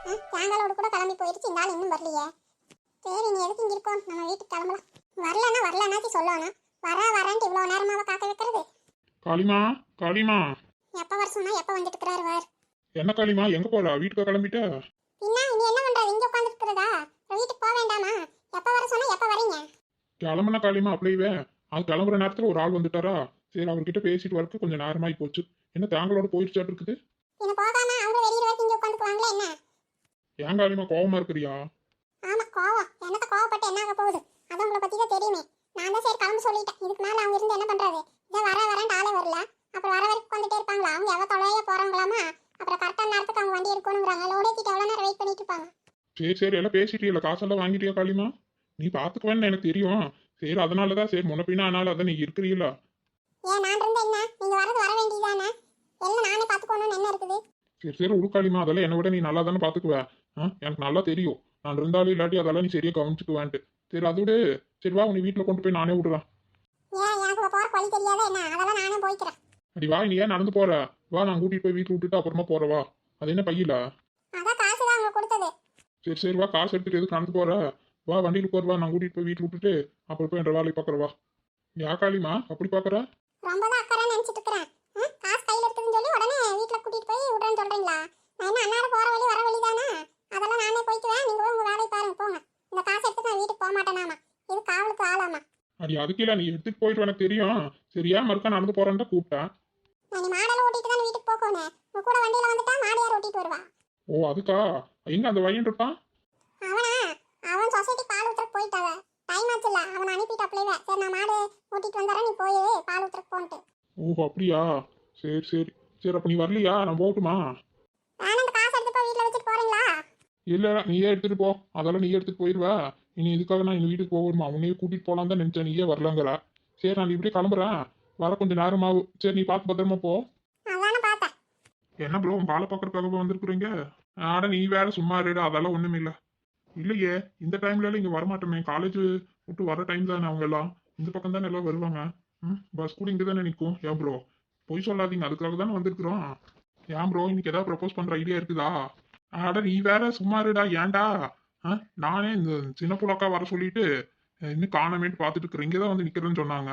தேங்காலோடு கூட கிளம்பி போயிடுச்சு, இந்த ஆள் இன்னும் வரலையே. சரி, நீ எதுக்கு இங்கே இருக்கோம், நம்ம வீட்டுக்கு கிளம்பலாம். வரலன்னாச்சு சொல்லணும். வரேன்ட்டு இவ்வளோ நேரமாவ காக்க வைக்கிறது. காளிமா, காளிமா, எப்போ வர சொன்னா எப்போ வந்துட்டு இருக்கிறாரு வார். என்ன காளிமா, எங்க போறா? வீட்டுக்கு கிளம்பிட்ட? பின்னா இனி என்ன பண்றது, இங்கே உட்காந்துட்டு இருக்கிறதா? வீட்டுக்கு போக வேண்டாமா? எப்போ வர சொன்னா எப்போ வரீங்க? கிளம்புன காளிமா, அப்படியே அது கிளம்புற நேரத்துல ஒரு ஆள் வந்துட்டாரா? சரி, அவர்கிட்ட பேசிட்டு வரக்கு கொஞ்சம் நேரமாயி போச்சு. என்ன தேங்களோட போயிடுச்சாட்டு இருக்குது? இன்னும் போகாம அவங்க வெளியில வரைக்கும் இங்கே உட்காந்துக்குவாங்களே என்ன? ஏன் காளிமா கோவமா இருக்கிறியா? ஆமா, கோவம். என்னத்த கோவப்பட்டு என்ன ஆக போகுது? அது உங்களை பத்தி தான் தெரியுமே. நான் தான் சரி கிளம்பு சொல்லிட்டேன். இதுக்கு மேல அவங்க இருந்து என்ன பண்றது? இதை வரேன்ட்டு ஆளே வரல. அப்புறம் வர வரைக்கும் வந்துட்டே இருப்பாங்களா? அவங்க எவ்வளோ தொலையா போறாங்களாமா. அப்புறம் கரெக்டான நேரத்துக்கு அவங்க வண்டி எடுக்கணுங்கிறாங்க. லோடேத்திட்டு எவ்வளோ நேரம் வெயிட் பண்ணிட்டு இருப்பாங்க. சரி, எல்லாம் பேசிட்டியல, காசெல்லாம் வாங்கிட்டியா காளிமா? நீ பாத்துக்குவேன்னு எனக்கு தெரியும். சரி, அதனாலதான் சரி முன்ன பின்னா ஆனாலும் அதான் நீ இருக்கிறீங்களா? ஏன் நான் இருந்தா என்ன? நீங்க வர வேண்டியதானே? எல்லாம் நானே பாத்துக்கணும்னு என்ன இருக்குது? சரி உடுக்காளிமா, அதெல்லாம் என்னை விட நீ நல்லா தானே பாத்துக்குவ. எனக்கு நல்லா தெரியும். நான் இருந்தாலும் இல்லாட்டி அதெல்லாம் நீ சரியா கவனிச்சுக்குவேன்ட்டு. சரி, அதோட சரி வா, உன்னை வீட்டுல கொண்டு போய் நானே விடுறேன். ஏன் எனக்கு போற வழி தெரியாத என்ன? அதெல்லாம் நானே போய்க்கிறேன். அடி வா, நீ ஏன் நடந்து போற? வா, நான் கூட்டிட்டு போய் வீட்டுல விட்டுட்டு அப்புறமா போறவா. அது என்ன பையில? அதான் காசு தான் அவங்க கொடுத்தது. சரி வா, காசு எடுத்துட்டு எதுக்கு நடந்து போற? வா, வண்டியில போறவா, நான் கூட்டிட்டு போய் வீட்டுல விட்டுட்டு அப்புறம் போய் என்ற வேலையை பாக்குறவா. யா காளிமா, அப்படி பாக்குற? ரொம்ப தான் அக்கறை நினைச்சிட்டு இருக்கிறேன். காசு கையில இருக்குதுன்னு சொல்லி உடனே வீட்டுல கூட்டிட்டு போய் விடுறேன்னு சொல்றீங்களா? நான் என்ன அண்ணாட போற வழி வர வழி தானே? அதெல்லாம் நானே போய்க்குவேன். நீங்க உங்க வேலையை பாருங்க, போங்க. இந்த காசை எடுத்து நான் வீட்டுக்கு போக மாட்டேனாமா. இது காவலுக்கு ஆளாமா. அடி அதுக்கே நீ எடுத்துட்டு போயிட்டு எனக்கு தெரியும். சரியா மறுக்கா நடந்து போறேன்னு கூப்பிட்டேன். நான் மாடல ஓட்டிட்டு தான் வீட்டுக்கு போகணும். உங்க கூட வண்டியில வந்துட்டா மாடியார் ஓட்டிட்டு வருவா. ஓ, அதுக்கா? எங்க அந்த வயன் இருப்பான்? அவன் சொசைட்டி பால் ஊத்துறக்கு போயிட்டாவ. டைம் ஆச்சுல்ல, அவன் அனுப்பிட்டு அப்படியே. சரி, நான் மாடு ஓட்டிட்டு வந்துறேன், நீ போய் பால் ஊத்துறக்கு போன்ட்டு. ஓ, அப்படியா? சரி அப்ப நீ வரலையா? நான் போகட்டுமா? நான் இந்த காசு எடுத்து போய் வீட்டுல வச்சுட்டு போறீங்களா? இல்ல, நீயே எடுத்துட்டு போ. அதெல்லாம் நீயே எடுத்துட்டு போயிடுவா. இனி இதுக்காக நான் எங்க வீட்டுக்கு போகணுமா? உன்னையே கூட்டிட்டு போலாம் தான் நினைச்சேன், நீயே வரலங்கிற. சரி, நான் இப்படியே கிளம்புறேன். வர கொஞ்சம் நேரமாகும். சரி, நீ பார்த்து பத்திரமா போ. அதானே பார்த்தேன். என்ன ப்ரோ, பாலை பார்க்கறதுக்காக வந்திருக்கிறீங்க? ஆட நீ வேற சும்மா இருடா, அதெல்லாம் ஒண்ணும் இல்ல. இல்லையே, இந்த டைம்ல எல்லாம் இங்க வரமாட்டோமே. காலேஜ் விட்டு வர டைம் தானே அவங்க எல்லாம். இந்த பக்கம் தானே எல்லாம் வருவாங்க. பஸ் கூட இங்க தானே நிற்கும். ஏன் ப்ரோ பொய் சொல்லாதீங்க, அதுக்காக தானே வந்திருக்கிறோம். ஏன் ப்ரோ, இன்னைக்கு ஏதாவது ப்ரப்போஸ் பண்ற ஐடியா இருக்குதா? ஆட நீ வேற சும்மா இருடா, ஏன்டா? நானே இந்த சின்ன புள்ளக்கா வர சொல்லிட்டு இன்னும் காணமேட்டு பார்த்துட்டு இருக்கிறேன். இங்கே தான் வந்து நிக்கிறேன்னு சொன்னாங்க.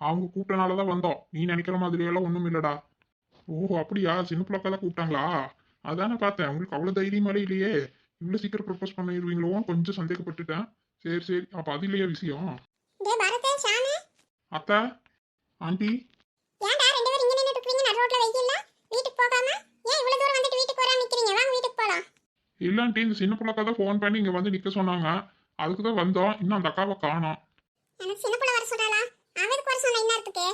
அவங்க கூப்பிட்டனாலதான் வந்தோம். நீ நினைக்கிற மாதிரியெல்லாம் ஒண்ணும் இல்லடா. ஓஹோ, அப்படியா? சின்ன புள்ளக்கா தான் கூப்பிட்டாங்களா? அதானே பார்த்தேன். உங்களுக்கு அவ்வளவு தைரியமாலே இல்லையே. இவ்வளவு சீக்கிரம் ப்ரப்போஸ் பண்ணிடுவீங்களோ கொஞ்சம் சந்தேகப்பட்டுட்டேன். சரி அப்ப அது இல்லையா விஷயம்? டேய் பரதே, ஷானு. அத்தா, ஆண்டி, ஏன்டா ரெண்டு பேரும் இங்க நின்னுட்டு இருக்கீங்க நடு ரோட்ல வெயில்ல? வீட்டுக்கு போகாம ஏன் இவ்வளவு தூரம் வந்துட்டு வீட்டுக்கு வராம நிக்கிறீங்க? வாங்க வீட்டுக்கு போலாம். இல்ல ஆண்டி, இந்த சின்ன புள்ளக்கா தான் ஃபோன் பண்ணி இங்க வந்து நிக்க சொன்னாங்க. அதுக்கு தான் வந்தோம். இன்னும் அந்த அக்காவை காணோம். எனக்கு சின்ன புள்ள வர சொன்னாளா? அவனுக்கு வர சொன்ன இன்னத்துக்கு?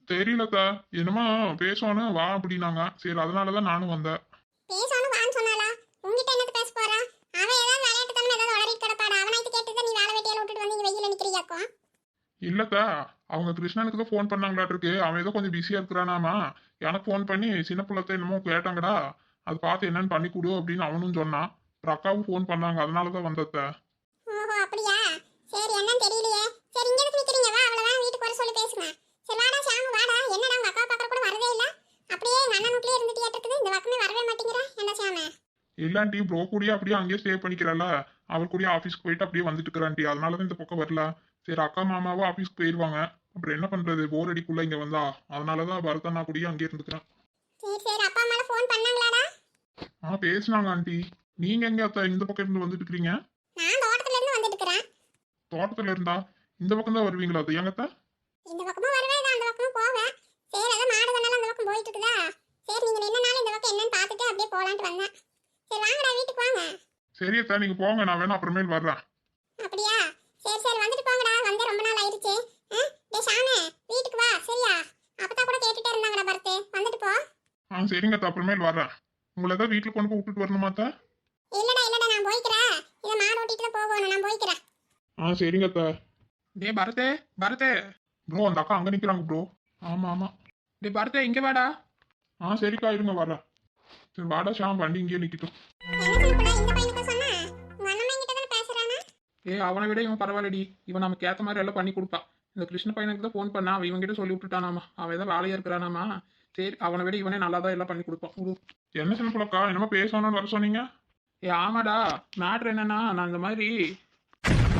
தெரியலக்கா, என்னமோ பேசணும் வா அப்படின்னாங்க. சரி, அதனாலதான் நானும் வந்தேன். பேசணும் வான்னு சொன்னாளா? உன்கிட்ட என்னது பேச போறா? அவன் ஏதாவது விளையாட்டு தனமா ஏதாவது உளறிட்டு கிடப்பாடா? அவனாயிட்டு கேட்டு நீ வேலை வெட்டியால விட்டுட்டு வந்து இங்க வெயில்ல நிக்கிறியாக்கும்? இல்லக்கா, அவங்க கிருஷ்ணனுக்கு தான் ஃபோன் பண்ணாங்களாட்டு இருக்கு. அவன் ஏதோ கொஞ்சம் பிஸியா இருக்கிறானாமா. எனக்கு ஃபோன் பண்ணி சின்ன புள்ளத்தை என்னமோ கேட்டாங்கடா, அது பார்த்து என்னன்னு பண்ணி கொடு அப்படின்னு அவனும் சொன்னான். அப்புறம் அக்காவும் ஃபோன் பண்ணாங்க, அதனாலதான் வந்தத்த. ஓஹோ, அப்படியா? சரி, என்னன்னு தெரியலையே. சரி, இங்க எதுக்கு நிக்கிறீங்க? வா, அவளை வேணா வீட்டுக்கு வர சொல்லி பேசுங்க. சரி வாடா ஷாமு, வாடா. என்னடா உங்க அக்கா பாக்குற கூட வரவே இல்ல? அப்படியே எங்க அண்ணன் வீட்லயே இருந்துட்டு இருக்குது. இந்த பக்கமே வரவே மாட்டேங்கிற என்ன ஷாமு? இல்லாண்டி ப்ரோ கூடயே அப்படியே அங்கேயே ஸ்டே பண்ணிக்கிறல்ல. அவர் கூடயே ஆஃபீஸ்க்கு போயிட்டு அப்படியே வந்துட்டு இருக்கிறான்டி. அதனாலதான் இந்த பக்கம் வரல. சரி, அக்கா மாமாவும் ஆஃபீஸ்க்கு போயிடுவாங்க. அப்புறம் என்ன பண்றது, போர் அடிக்குள்ள இங்க வந்தா. அதனாலதான் பரதண்ணா கூடயே அங்கேயே இருந்துக்கிறேன். சரி, அப்பா அம்மால ஃபோன் பண்ணாங்களாடா? பேசுனாங்க ஆண்டி. நீங்க எங்க அத்தா இந்த பக்கம் இருந்து வந்துட்டு இருக்கிறீங்க? நான் தோட்டத்துல இருந்து வந்துட்டு இருக்கறேன். தோட்டத்துல இருந்தா இந்த பக்கம் தான் வருவீங்களா அத்தை? எங்கத்தா? இந்த பக்கமும் வருவேன், அந்த பக்கமும் போவேன். சரி, அதான் மாடு கண்ணால அந்த பக்கம் போயிட்டு இருக்குதா? சரி, நீங்க நின்னனால இந்த பக்கம் என்னன்னு பார்த்துட்டு அப்படியே போலான்ட்டு வந்தேன். சரி வாங்கடா, வீட்டுக்கு வாங்க. சரி அத்தா, நீங்க போங்க, நான் வேணா அப்புறமேல் வர்றேன். அப்படியா? சரி வந்துட்டு போங்கடா. வந்து ரொம்ப நாள் ஆயிடுச்சு. டேய் ஷானு, வீட்டுக்கு வா சரியா? அப்பதான் கூட கேட்டுட்டே இருந்தாங்கடா பரத்து. வந்துட்டு போ. சரிங்க அத்தா, அப்புறமேல் வர்றேன். உங்களை ஏதாவது வீட்டுல கொண்டு போய் விட்டுட்டு வரணுமா அத்தா? இல்லடா நான் போய்க்கிறேன். இத மாடு ஓட்டிட்டு தான் போகணும். நான் போய்க்கிறேன். சரிங்க அத்தா. டே பரதே, பரதே ப்ரோ, அந்த அக்கா அங்க நிக்கிறாங்க ப்ரோ. ஆமா. டே பரதே, இங்க வாடா. சரிக்கா, இருங்க வர்றேன். சரி வாடா ஷாம், வண்டி இங்கேயே நிக்கட்டும். என்ன சொல்லப்படா இந்த பையனுக்கு சொன்னா? உங்க அண்ணன் கிட்ட தான பேசுறானே? அவனை விட இவன் பரவாயில்லடி. இவன் நமக்கு ஏத்த மாதிரி எல்லாம் பண்ணி கொடுப்பான். இந்த கிருஷ்ண பையனுக்கு தான் ஃபோன் பண்ணா, அவன் இவங்கிட்ட சொல்லி விட்டுட்டானாமா. அவன் ஏதோ வேலையா இருக்கிறானாமா. சரி, அவனை விட இவனே நல்லா தான் எல்லாம் பண்ணி கொடுப்பான். என்ன சின்ன பிள்ளைக்கா, என்னமோ பேசணும்னு வர சொன்னீங்க? ஆமாடா, மேட்ரு என்னன்னா நான் இந்த மாதிரி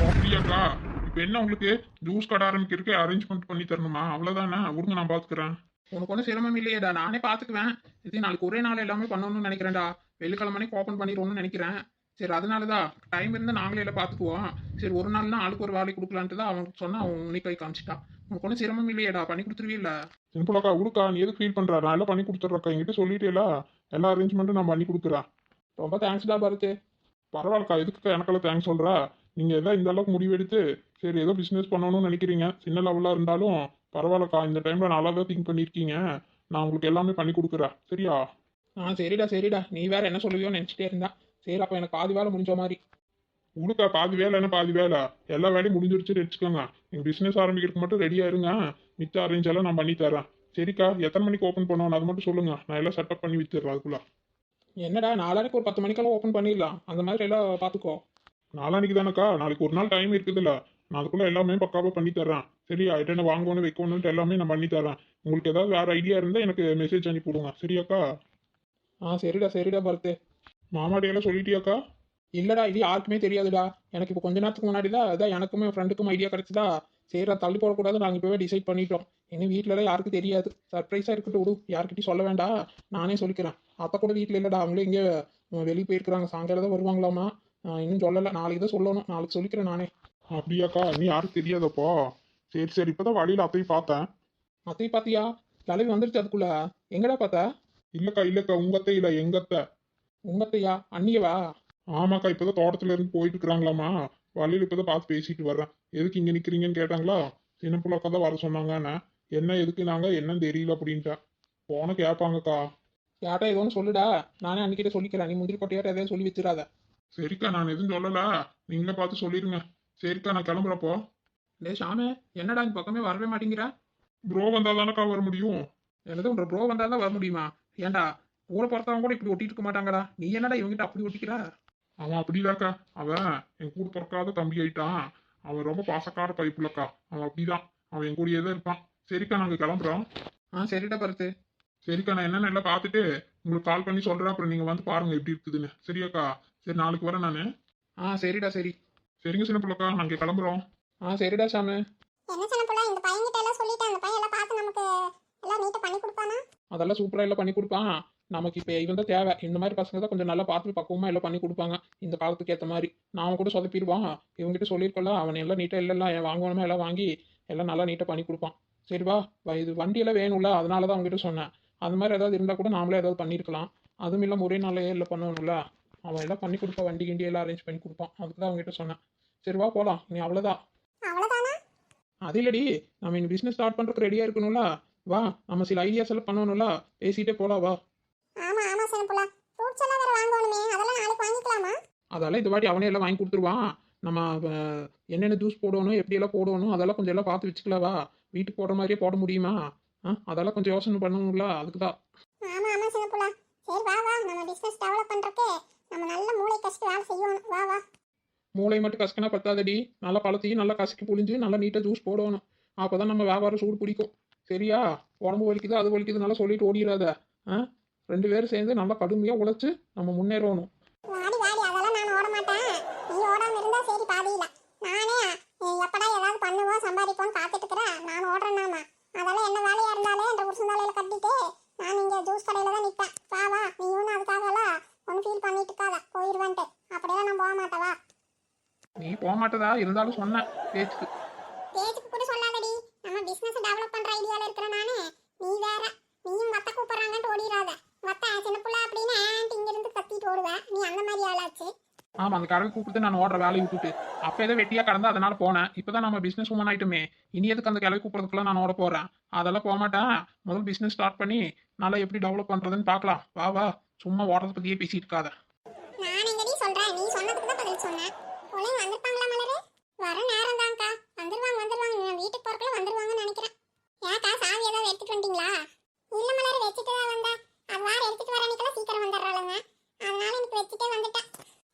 அப்படியாக்கா இப்போ என்ன உங்களுக்கு ஜூஸ் கடை ஆரம்பிக்கிறதுக்கு அரேஞ்ச்மெண்ட் பண்ணி தரணுமா அவ்வளோதானே விடுங்க நான் பார்த்துக்கிறேன். உனக்கு ஒன்றும் சிரமம் இல்லையேடா, நானே பார்த்துக்குவேன். இது நாளைக்கு ஒரே நாள் எல்லாமே பண்ணணும்னு நினைக்கிறேன்டா. வெள்ளிக்கிழமைக்கு ஓப்பன் பண்ணிடுவோம்னு நினைக்கிறேன். சரி, அதனால தான் டைம் இருந்தால் நாங்களே எல்லாம் பார்த்துக்குவோம். சரி, ஒரு நாள்னா ஆளுக்கு ஒரு வேலை கொடுக்கலான்ட்டு தான் அவன் சொன்னா அவன் உன்னை கை காமிச்சிட்டான். உனக்கு ஒன்றும் சிரமம் இல்லையேடா, பண்ணி கொடுத்துருவீல்ல? சிம்பிளாக்கா விடுக்கா நீ எதுக்கு ஃபீல் பண்ணுற நான் எல்லாம் பண்ணி கொடுத்துட்றக்கா என்கிட்ட சொல்லிட்டேல எல்லா அரேஞ்ச்மெண்ட்டும் நான் பண்ணி கொடுக்குறேன். ரொம்ப தேங்க்ஸ்டா பரத்து. பரவாயில்லக்கா எதுக்குக்கா எனக்கெல்லாம் தேங்க்ஸ் சொல்கிறா. நீங்கள் எதாவது இந்த அளவுக்கு முடிவெடுத்து சரி ஏதோ பிஸ்னஸ் பண்ணணும்னு நினைக்கிறீங்க சின்ன லெவலாக இருந்தாலும் பரவாயில்லக்கா இந்த டைமில் நல்லா தான் திங்க் பண்ணியிருக்கீங்க. நான் உங்களுக்கு எல்லாமே பண்ணி கொடுக்குறேன் சரியா. சரிடா சரிடா, நீ வேற என்ன சொல்லுவியோன்னு நினச்சிட்டே இருந்தா. சரி, அப்போ எனக்கு பாதி வேலை முடிஞ்ச மாதிரி. உங்களுக்கா பாதி வேலை என்ன பாதி வேலை எல்லா வேலையும் முடிஞ்சிருச்சுன்னு வச்சுக்கோங்க. நீங்கள் பிஸ்னஸ் ஆரம்பிக்கிறதுக்கு மட்டும் ரெடியாக இருங்க. மிச்ச அரேஞ்ச் எல்லாம் நான் பண்ணி தரேன். சரிக்கா எத்தனை மணிக்கு ஓப்பன் பண்ணுவோம் அது மட்டும் சொல்லுங்கள் நான் எல்லாம் செட்டப் பண்ணி வச்சிடுறேன் அதுக்குள்ள. என்னடா, நாளைக்கு ஒரு 10 மணிக்கெல்லாம் ஓப்பன் பண்ணிடலாம். அந்த மாதிரி எல்லாம் பார்த்துக்கோ. நாளானிக்கு தானேக்கா நாளைக்கு ஒரு நாள் டைம் இருக்குதுல்ல நான் அதுக்குள்ள எல்லாமே பக்காவாக பண்ணி தரேன். சரியா என்னென்ன வாங்கணும் வைக்கணும்ட்டு எல்லாமே நான் பண்ணி தரேன். உங்களுக்கு ஏதாவது வேறு ஐடியா இருந்தால் எனக்கு மெசேஜ் அனுப்பி விடுங்க சரியாக்கா. சரிடா சரிடா பரத்து. மாமாடியெல்லாம் சொல்லிட்டியாக்கா. இல்லடா, இது யாருக்குமே தெரியாதுடா. எனக்கு இப்போ கொஞ்ச நேரத்துக்கு முன்னாடி தான் அதான் எனக்கும் என் ஃப்ரெண்டுக்கும் ஐடியா கிடைச்சதா. சரி, அதை தள்ளி போடக்கூடாது, நாங்கள் இப்போவே டிசைட் பண்ணிட்டோம். இன்னும் வீட்டிலலாம் யாருக்கும் தெரியாது. சர்ப்ரைஸாக இருக்கட்டும் விடு, யார்கிட்டையும் சொல்ல வேண்டாம். நானே சொல்லிக்கிறேன். அப்போ கூட வீட்டில் இல்லைடா, அவங்களே இங்கே வெளியே போயிருக்கிறாங்க. சாயங்காலம் தான் வருவாங்களாமா. இன்னும் சொல்லலை, நாளைக்கு தான் சொல்லணும். நாளைக்கு சொல்லிக்கிறேன் நானே. அப்படியாக்கா நீ யாரும் தெரியாதப்போ. சரி சரி இப்போதான் வழியில் அத்தையும் பார்த்தேன். அத்தையும் பார்த்தியா? கிளவி வந்துருச்சு அதுக்குள்ள. எங்கடா பார்த்தா? இல்லைக்கா இல்லைக்கா உங்க அத்தை இல்லை எங்க அத்தை. உங்க அத்தையா? அண்ணியவா? ஆமாக்கா இப்போதான் தோட்டத்துல இருந்து போயிட்டு இருக்கிறாங்களாமா. வழியில் இப்போதான் பார்த்து பேசிட்டு வர்றேன். எதுக்கு இங்கே நிற்கிறீங்கன்னு கேட்டாங்களா. சின்ன பிள்ளைக்கா தான் வர சொன்னாங்கண்ணே. என்ன எதுக்கு நாங்கள் என்னன்னு தெரியல அப்படின்ட்டேன். போன கேட்பாங்கக்கா. யார்ட்டா ஏதோ ஒன்று சொல்லுடா, நானே அன்னிக்கிட்ட சொல்லிக்கிறேன். நீ முந்திரி கொட்டையாட்ட எதையும் சொல்லி வச்சிடாத. சரிக்கா நான் எதுவும் சொல்லல நீங்களே பார்த்து சொல்லிடுங்க. சரிக்கா நான் கிளம்புறப்போ. டே ஷாமே, என்னடா இந்த பக்கமே வரவே மாட்டேங்கிற? ப்ரோ வந்தால் தானக்கா வர முடியும். எனது உன்ற ப்ரோ வந்தால் தான் வர முடியுமா? ஏன்டா, கூட பிறந்தவங்க கூட இப்படி ஒட்டிட்டு இருக்க மாட்டாங்கடா. நீ என்னடா இவங்கிட்ட அப்படி ஒட்டிக்கிற? அவன் அப்படிதாக்கா அவன் என் கூட பிறக்காத தம்பி ஆயிட்டான். அவன் ரொம்ப பாசக்கார பைப்புலக்கா அவன் அப்படிதான். அவன் என் கூடயே தான் இருப்பான். சரிக்கா நாங்கள் கிளம்புறோம். சரிடா பரத்து. சரிக்கா நான் என்னென்ன எல்லாம் பார்த்துட்டு உங்களுக்கு கால் பண்ணி சொல்கிறேன். அப்புறம் நீங்கள் வந்து பாருங்க எப்படி இருக்குதுன்னு. சரியாக்கா சரி நாளைக்கு வரேன் நான். சரிடா சரி. சரிங்க சின்ன பிள்ளைக்கா நாங்கள் கிளம்புறோம். சரிடா ஷாமு. என்ன சின்ன பிள்ளை இந்த பையன்கிட்ட எல்லாம் சொல்லிட்டேன். அந்த பையன் எல்லாம் பார்த்து நமக்கு எல்லாம் நீட்டா பண்ணி கொடுப்பானா? அதெல்லாம் சூப்பராக எல்லாம் பண்ணி கொடுப்பான். நமக்கு இப்போ இவன் தான் தேவை. இந்த மாதிரி பசங்க தான் கொஞ்சம் நல்லா பார்த்து பக்குவமாக எல்லாம் பண்ணி கொடுப்பாங்க இந்த காலத்துக்கு ஏற்ற மாதிரி. நாம கூட சொதப்பிடுவான். இவங்ககிட்ட சொல்லியிருக்கோம்ல, அவன் எல்லாம் நீட்டாக இல்லைல்லாம் வாங்கணுமே எல்லாம் வாங்கி எல்லாம் நல்லா நீட்டாக பண்ணி கொடுப்பான். சரி வா, இது வண்டியெல்லாம் வேணும்ல, அதனால தான் அவங்ககிட்ட சொன்னேன். அந்த மாதிரி ஏதாவது இருந்தால் கூட நாமளே ஏதாவது பண்ணியிருக்கலாம். அதுவும் இல்லாமல் ஒரே நாளையே இல்லை பண்ணணும்ல. அவன் எல்லாம் பண்ணி கொடுப்பான், வண்டி கிண்டி எல்லாம் அரேஞ்ச் பண்ணி கொடுப்பான். அதுக்கு தான் அவங்ககிட்ட சொன்னேன். சரி வா போகலாம். நீ அவ்வளோதான். அவ்வளவுதானா? அது இல்லடி, நம்ம இந்த பிஸ்னஸ் ஸ்டார்ட் பண்ணுறதுக்கு ரெடியாக இருக்கணும்ல. வா, நம்ம சில ஐடியாஸ் எல்லாம் பண்ணணும்ல, பேசிகிட்டே போகலாம் வா. ஆமா ஆமா சின்ன பிள்ளை, ஃப்ரூட்ஸ் எல்லாம் வேற வாங்கணுமே, அதெல்லாம் நாளைக்கு வாங்கிக்கலாமா? அதெல்லாம் இந்த வாட்டி அவனே எல்லாம் வாங்கி கொடுத்துருவான். நம்ம என்னென்ன ஜூஸ் போடணும், எப்படியெல்லாம் போடணும், அதெல்லாம் கொஞ்சம் எல்லாம் பார்த்து வச்சுக்கலாவா. வீட்டுக்கு போடுற மாதிரியே போட முடியுமா? அதெல்லாம் கொஞ்சம் யோசனை பண்ணணும்ல, அதுக்கு தான். ஆமா ஆமா சின்ன பிள்ளை, சரி வா வா, நம்ம பிசினஸ் டெவலப் பண்றதுக்கு நம்ம நல்ல மூளை கஷ்டம் வேலை செய்யணும். வா வா. மூளை மட்டும் கசக்கினா பத்தாதடி, நல்லா பழத்தையும் நல்லா கசக்கி புழிஞ்சு நல்லா நீட்டாக ஜூஸ் போடணும். அப்போ தான் நம்ம வியாபாரம் சூடு பிடிக்கும். சரியா? உடம்பு வலிக்குது அது வலிக்குது நல்லா சொல்லிட்டு ஓடிடாத. 2 பேரும் சேர்ந்து நல்லா கடுமையாக உழைச்சி நம்ம முன்னேறணும். வாடி வாடி, அதெல்லாம் நான் ஓட மாட்டேன். நீ ஓடாம இருந்தா சரி பாதியில. நானே எப்படா ஏதாவது பண்ணுவோம் சம்பாதிப்போம்னு காத்துட்டு இருக்கிறேன். நான் ஓடுறேன்னாமா அதெல்லாம் என்ன வேலையா இருந்தாலே என்ற புருஷந்தாலையில கட்டிட்டு நான் இங்க ஜூஸ் கடையில தான் நிற்பேன். வா வா, நீ ஒன்றும் அதுக்காகலாம் ஒன்றும் ஃபீல் பண்ணிட்டு இருக்காத, போயிடுவேன்ட்டு. அப்படியெல்லாம் நான் போக மாட்டேன். வா. நீ போக மாட்டதா இருந்தாலும் சொன்னேன் பேச்சுக்கு. பேச்சுக்கு கூட சொல்லாதடி, நம்ம பிசினஸ் டெவலப் பண்ற ஐடியால இருக்கிற நானே. நீ வேற, நீயும் வத்த கூப்பிடுறாங்கன்ட்டு ஓடிடாத. வத்த சின்ன புள்ள அப்படின்னு இங்க இருந்து கத்திட்டு ஓடுவேன். நீ அந்த மாதிரி ஆளாச்சு. ஆமாம், அந்த கறவை கூப்பிட்டு நான் ஓடுற வேலையை விட்டுட்டு அப்போ ஏதோ வெட்டியாக கடந்தா அதனால போனேன். இப்போ தான் நம்ம பிஸ்னஸ் உமன் ஆயிட்டுமே, இனி எதுக்கு அந்த கிளவி கூப்பிட்றதுக்குள்ள நான் ஓட போகிறேன்? அதெல்லாம் போக மாட்டேன். முதல் பிஸ்னஸ் ஸ்டார்ட் பண்ணி நல்லா எப்படி டெவலப் பண்ணுறதுன்னு பார்க்கலாம். வா வா, சும்மா ஓடுறத பற்றியே பேசிட்டு இருக்காத. நான் எங்கடி சொல்றேன், நீ சொன்னதுக்கு தான் பதில் சொன்னேன். பிள்ளைங்க வந்திருப்பாங்களா மலரு? வர நேரம் தான்க்கா. வந்துருவாங்க வந்துருவாங்க, நான் வீட்டுக்கு போறதுக்குள்ள வந்துருவாங்கன்னு நினைக்கிறேன். ஏக்கா சாவி ஏதாவது எடுத்துட்டு வந்தீங்களா? இல்ல மலரு, வச்சுட்டு தான் வந்தேன். அது வேற எடுத்துட்டு வர அன்னைக்கெல்லாம் சீக்கிரம் வந்துடுறாளுங்க, அதனால எனக்கு வச்சுட்டே வந்துட்டேன்.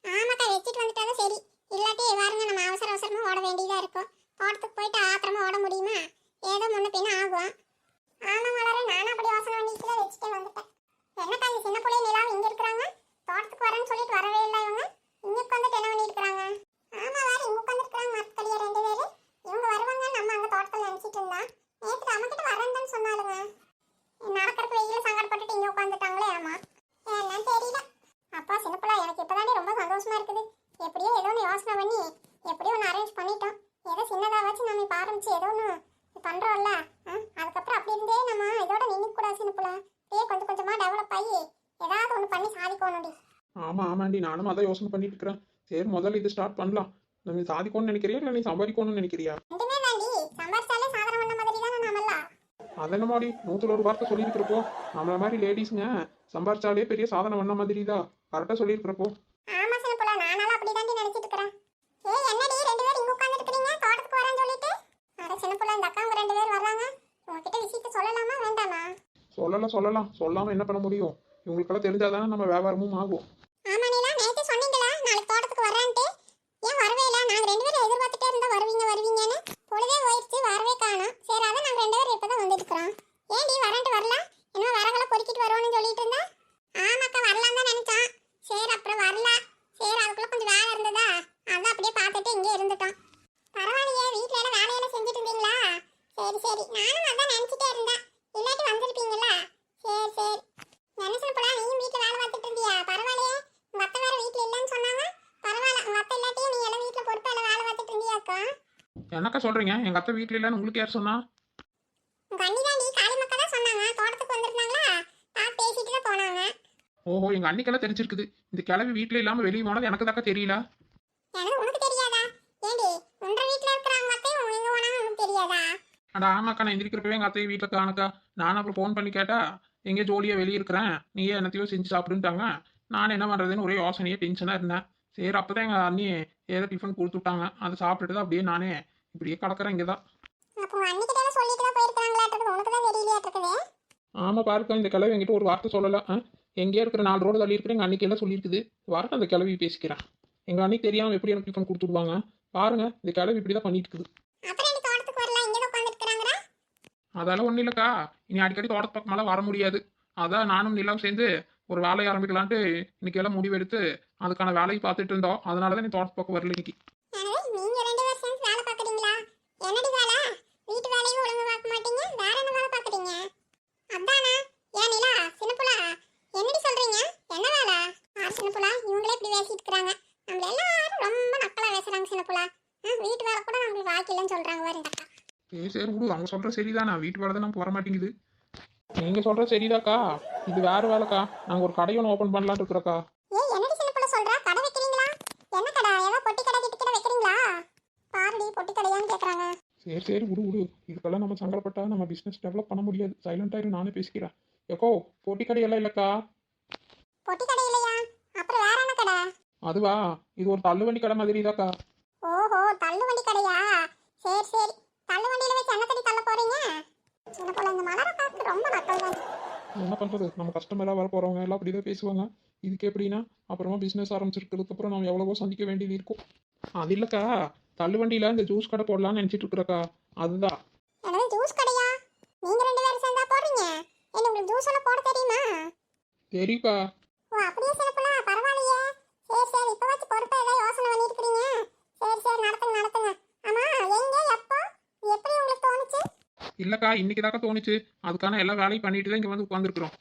ஆமாக்கா, வச்சுட்டு வந்துட்டாலும் சரி. இல்லாட்டி பாருங்க, நம்ம அவசர அவசரமா ஓட வேண்டியதா இருக்கும். தோட்டத்துக்கு போயிட்டு ஆத்திரமா ஓட முடியுமா? ஏதோ முன்ன பின்ன ஆகும். ஆமா மலரு, நானும் அப்படி யோசனை பண்ணிட்டு வச்சுட்டே வந்துட்டேன். என்னக்கா இந்த சின்ன பிள்ளைய நிலாவும் இங்க இருக்கிறாங்க? தோட்டத்துக்கு வரேன்னு சொல்லிட்டு வரவே இல்லை இவங்க. ஏதாவது ஒண்ணு பண்ணி சாதிக்கணும்டி. ஆமா ஆமாண்டி, நானும் அதான் யோசனை பண்ணிட்டு இருக்கிறேன். சரி, முதல்ல இது ஸ்டார்ட் பண்ணலாம். நீ சாதிக்கணும்னு நினைக்கிறியா இல்லை நீ சம்பாதிக்கணும்னு நினைக்கிறியா? ரெண்டுமே தாண்டி. சம்பாரிச்சாலே சாதனை பண்ண மாதிரி தானே நாமெல்லாம். அதென்னமாடி 100 வார்த்தை சொல்லியிருக்கிறப்போ, நம்மள மாதிரி லேடிஸுங்க சம்பாரிச்சாலே பெரிய சாதனை பண்ண மாதிரி தான் கரெக்டாக சொல்லியிருக்கிறப்போ. ஆமா சின்ன புள்ள, நானால அப்படிதாண்டி நினைச்சிட்டு இருக்கிறேன். ஏய் என்னடி ரெண்டு பேரும் இங்க உட்கார்ந்து இருக்கீங்க, தோட்டத்துக்கு வரேன்னு சொல்லிட்டு? அட சின்ன புள்ள, இந்த அக்காங்க ரெண்டு பேர் வர்றாங்க. உங்ககிட்ட விஷயத்தை சொல்லலாமா வேண்டாமா? சொல்லலாம் சொல்லாமல் என்ன பண்ண முடியும்? இவங்களுக்கெல்லாம் தெரிஞ்சாதானே நம்ம வியாபாரமும் ஆகும். ஆமா நீலா, நேத்து சொன்னீங்களா நாளைக்கு தோட்டத்துக்கு வரேன்ட்டு? ஏன் வரவே இல்லை? நாங்க ரெண்டு பேரும் எதிர்பார்த்துட்டே இருந்தா வருவீங்கன்னு. பொழுதே போயிடுச்சு, வரவே காணோம். சரி அதான் நாங்க ரெண்டு பேரும் இப்பதான் வந்துருக்கிறோம். ஏன்டி வரேன்ட்டு வரல? என்ன வரங்களை பொறுக்கிட்டு வருவோம்னு சொல்லிட்டு இருந்தா? ஆமாக்கா வரலாம் தான் நினைச்சோம். சரி அப்புறம் வரல. சரி அதுக்குள்ள கொஞ்சம் வேலை இருந்ததா, அதான் அப்படியே பார்த்துட்டு இங்கே இருந்துட்டோம். பரவாயில்லையே, வீட்டுல எல்லாம் வேலையெல்லாம் செஞ்சுட்டு இருந்தீங்களா? சரி சரி, நானும் அதான் நினைச்சிட்டே இருந்தேன். இல்லாட்டி வந்திருப்பீங்களா? சரி சரி. நினைச்சு போடா, நீயும் வீட்டுல வேலை பார்த்துட்டு இருந்தியா? பரவாயில்லையே, உங்க அத்தை வேற வீட்டுல இல்லைன்னு சொன்னாங்க. பரவாயில்ல, உங்க அத்தை இல்லாட்டியும் நீ எல்லாம் வீட்டுல பொறுப்பா எல்லாம் வேலை பார்த்துட்டு இருந்தியாக்கா? என்னக்கா சொல்கிறீங்க? எங்கள் அத்தை வீட்டில் இல்லைன்னு உங்களுக்கு யார் சொன்னா? உங்க அண்ணி தான், நீ காளி மக்கா தான் சொன்னாங்க. தோட்டத்துக்கு வந்திருந்தாங்களா, பார்த்து பேசிட்டு தான் போனாங்க. ஓஹோ, எங்கள் அன்னிக்கெல்லாம் தெரிஞ்சிருக்குது. இந்த கிளவி வீட்டில் இல்லாமல் வெளியே போனது எனக்கு தாக்கா தெரியல. எனக்கு உனக்கு தெரியாதா? ஏண்டி உன்ற வீட்டுல இருக்கிற அவங்க அத்தையும் நீங்க போனாங்க உனக்கு தெரியாதா? அட ஆமாக்கா, நான் எந்திரிக்கிறப்பவே எங்கள் அத்தையை வீட்டில் காணக்கா. நானும் அப்புறம் ஃபோன் பண்ணி கேட்டா, எங்கே ஜோலியாக வெளியே இருக்கிறேன், நீயே என்னத்தையோ செஞ்சு சாப்பிடுன்ட்டாங்க. நான் என்ன பண்ணுறதுன்னு ஒரே யோசனையே டென்ஷனாக இருந்தேன். சரி, அப்போ தான் எங்கள் அண்ணி ஏதோ டிஃபன் கொடுத்து விட்டாங்க. அதை சாப்பிட்டுட்டு தான் அப்படியே நானே இப்படியே கிடக்கிறேன் இங்கே தான். அப்போ உங்க அண்ணிக்கிட்ட எல்லாம் சொல்லிட்டு தான் போயிருக்காங்களாட்டுறது, உனக்கு தான் தெரியலையாட்டுருக்குது. ஆமாம் பாருக்கா, இந்த கிளவி என்கிட்ட ஒரு வார்த்தை சொல்லலை. எங்கேயே இருக்கிற 4 ரோடு தள்ளி இருக்கிற எங்கள் அன்னைக்கு எல்லாம் சொல்லியிருக்குது. வரட்டும், அந்த கிளவி பேசிக்கிறேன். எங்கள் அன்னைக்கு தெரியாமல் எப்படி எனக்கு டிஃபன் கொடுத்துடுவாங்க பாருங்க. இந்த கிளவி இப்படி தான் பண்ணிட்டு இருக்குது. அப்புறம் நீ தோட்டத்துக்கு வரல, இங்கே தான் உட்காந்துருக்காங்க. அதெல்லாம் ஒன்றும் இல்லைக்கா, இனி அடிக்கடி தோட்டத்து பக்கமெல்லாம் வர முடியாது. அதான் நானும் நிலம் சேர்ந்து ஒரு வேலையை ஆரம்பிக்கலான்ட்டு இன்னைக்கு எல்லாம் முடிவெடுத்து அதுக்கான வேலையை பார்த்துட்டு இருந்தோம். அதனால தான் நீ தோட்டத்து பக்கம் வரல இன்னைக்கு. நீங்க ரெண்டு பேரும் சேர்ந்து வேலை பார்க்குறீங்களா? என்னடி வேலை? வீட்டு வேலையும் ஒழுங்கா பார்க்க மாட்டீங்க, வேற என்ன வேலை பார்க்குறீங்க? அதானா? ஏன் நிலா, சின்னப்புலா, என்னடி சொல்றீங்க? என்ன வேலை? சின்னப்புலா, இவங்களே இப்படி பேசிட்டு இருக்காங்க. நம்ம எல்லாரும் ரொம்ப நக்கலா பேசுறாங்க சின்னப்புலா. வீட்டு வேலை கூட நம்மளுக்கு வாக்கிலன்னு சொல்றாங்க பாரு இந்த அக்கா. சரி விடு, அவங்க சொல்கிற சரிதான். நான் வீட்டு வேலை தான் நமக்கு வர மாட்டேங்குது. நீங்கள் சொல்கிற சரிதாக்கா, இது வேறு வேலைக்கா. நாங்கள் ஒரு கடை ஒன்று ஓப்பன் பண்ணலான்னு இருக்கிறோக்கா. ஏய் என்னடி சின்னப்புலா சொல்றா? கடை வைக்கிறீங்களா? என்ன கடை? ஏதோ பொட்டி கடை கிட்ட கடை வைக்கிறீங்களா? பாருடி, பொட்டி கடையான்னு கேட்குறாங்க. சரி விடு. இதுக்கெல்லாம் நம்ம சங்கடப்பட்டா நம்ம பிஸ்னஸ் டெவலப் பண்ண முடியாது. சைலண்டாயிரு, நானே பேசிக்கிறேன். எக்கோ, போட்டி கடையெல்லாம் இல்லைக்கா. பொட்டி கடை இல்லையா? அப்புறம் வேற என்ன கடை? அதுவா, இது ஒரு தள்ளுவண்டி கடை மாதிரி தாக்கா. ஓஹோ, தள்ளுவண்டி கடையா? சரி சரி. தள்ளுவண்டியில வச்சு என்ன தடி தள்ள போறீங்க? சின்ன போல இந்த மலர காத்து ரொம்ப நக்கல் தான். என்ன பண்ணுறது, நம்ம கஸ்டமராக வர போகிறவங்க எல்லாம் அப்படி தான் பேசுவாங்க. இதுக்கு எப்படின்னா அப்புறமா பிஸ்னஸ் ஆரம்பிச்சிருக்கிறதுக்கப்புறம் நம்ம எவ்வளவோ சந்திக்க வேண்டியது இருக்கும். அது இல்லைக்கா, தள்ளுவண்டியில் இந்த ஜூஸ் கடை போடலான்னு நினச்சிட்டு இருக்கிறக்கா. அதுதான். என்னது ஜூஸ் கடையா? நீங்க ரெண்டு பேரும் சேர்ந்தா போடுறீங்க? என்ன உங்களுக்கு ஜூஸ் எல்லாம் போட தெரியுமா? தெரியுக்கா. ஓ அப்படியே சிறப்புல, பரவாயில்லையே. சரி சரி, இப்ப வச்சு பொறுப்பா ஏதாவது யோசனை பண்ணிட்டு இருக்கீங்க. சரி சரி, நடத்துங்க. ஆமா, எங்க எப்போ எப்படி உங்களுக்கு தோணுச்சு? இல்லைக்கா, இன்னைக்கு தாக்கா தோணுச்சு. அதுக்கான எல்லா வேலையும் பண்ணிட்டு தான் இங்கே வந்து உட்காந்துருக்குறோம்.